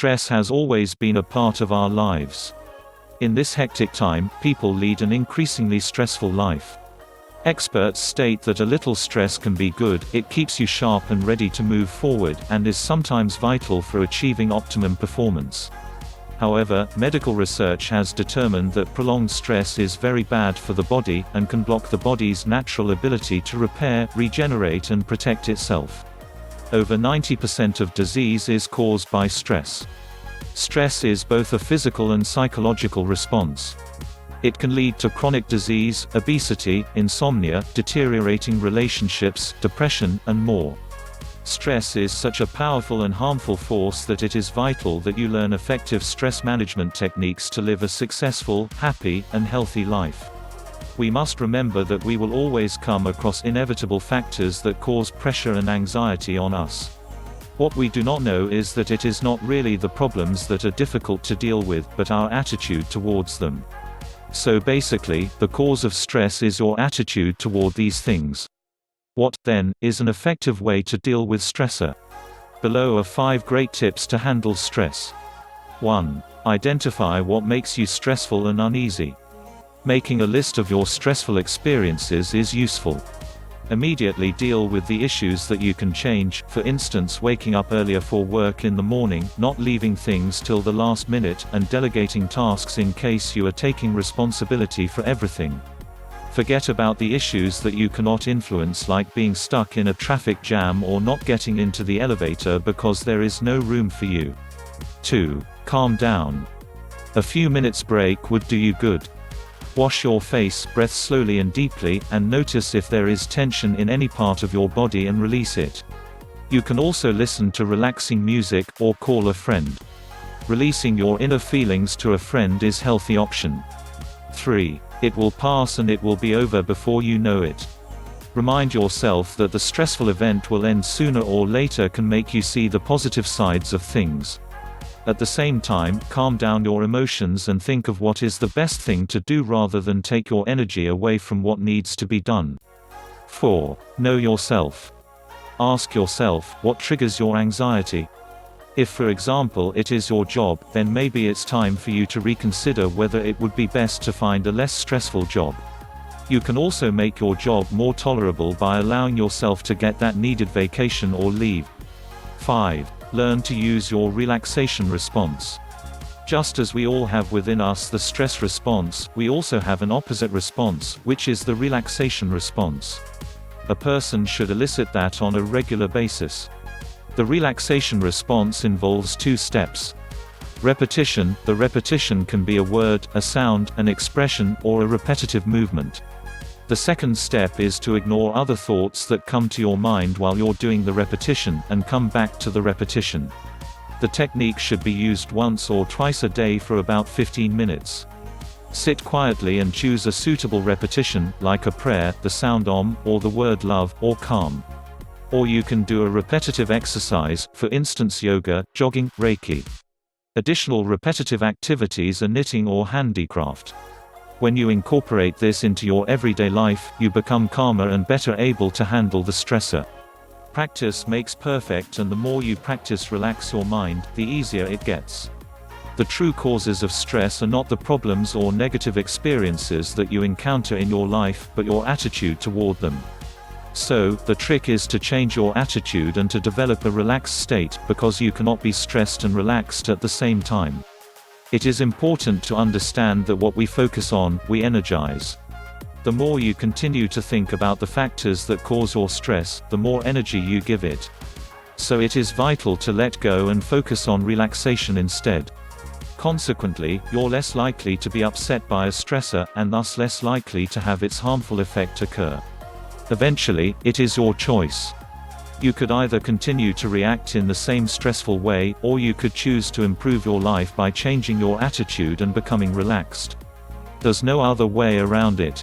Stress has always been a part of our lives. In this hectic time, people lead an increasingly stressful life. Experts state that a little stress can be good, it keeps you sharp and ready to move forward, and is sometimes vital for achieving optimum performance. However, medical research has determined that prolonged stress is very bad for the body, and can block the body's natural ability to repair, regenerate and protect itself. Over 90% of disease is caused by stress. Stress is both a physical and psychological response. It can lead to chronic disease, obesity, insomnia, deteriorating relationships, depression, and more. Stress is such a powerful and harmful force that it is vital that you learn effective stress management techniques to live a successful, happy, and healthy life. We must remember that we will always come across inevitable factors that cause pressure and anxiety on us. What we do not know is that it is not really the problems that are difficult to deal with, but our attitude towards them. So basically, the cause of stress is your attitude toward these things. What, then, is an effective way to deal with stressor? Below are 5 great tips to handle stress. 1. Identify what makes you stressful and uneasy. Making a list of your stressful experiences is useful. Immediately deal with the issues that you can change, for instance waking up earlier for work in the morning, not leaving things till the last minute, and delegating tasks in case you are taking responsibility for everything. Forget about the issues that you cannot influence, like being stuck in a traffic jam or not getting into the elevator because there is no room for you. 2. Calm down. A few minutes break would do you good. Wash your face, breathe slowly and deeply, and notice if there is tension in any part of your body and release it. You can also listen to relaxing music, or call a friend. Releasing your inner feelings to a friend is a healthy option. 3. It will pass and it will be over before you know it. Remind yourself that the stressful event will end sooner or later can make you see the positive sides of things. At the same time, calm down your emotions and think of what is the best thing to do rather than take your energy away from what needs to be done. 4. Know yourself. Ask yourself, what triggers your anxiety? If, for example, it is your job, then maybe it's time for you to reconsider whether it would be best to find a less stressful job. You can also make your job more tolerable by allowing yourself to get that needed vacation or leave. 5. Learn to use your relaxation response. Just as we all have within us the stress response, we also have an opposite response, which is the relaxation response. A person should elicit that on a regular basis. The relaxation response involves 2 steps. Repetition. The repetition can be a word, a sound, an expression, or a repetitive movement. The second step is to ignore other thoughts that come to your mind while you're doing the repetition, and come back to the repetition. The technique should be used once or twice a day for about 15 minutes. Sit quietly and choose a suitable repetition, like a prayer, the sound Om, or the word love, or calm. Or you can do a repetitive exercise, for instance yoga, jogging, Reiki. Additional repetitive activities are knitting or handicraft. When you incorporate this into your everyday life, you become calmer and better able to handle the stressor. Practice makes perfect, and the more you practice relax your mind, the easier it gets. The true causes of stress are not the problems or negative experiences that you encounter in your life, but your attitude toward them. So, the trick is to change your attitude and to develop a relaxed state, because you cannot be stressed and relaxed at the same time. It is important to understand that what we focus on, we energize. The more you continue to think about the factors that cause your stress, the more energy you give it. So it is vital to let go and focus on relaxation instead. Consequently, you're less likely to be upset by a stressor, and thus less likely to have its harmful effect occur. Eventually, it is your choice. You could either continue to react in the same stressful way, or you could choose to improve your life by changing your attitude and becoming relaxed. There's no other way around it.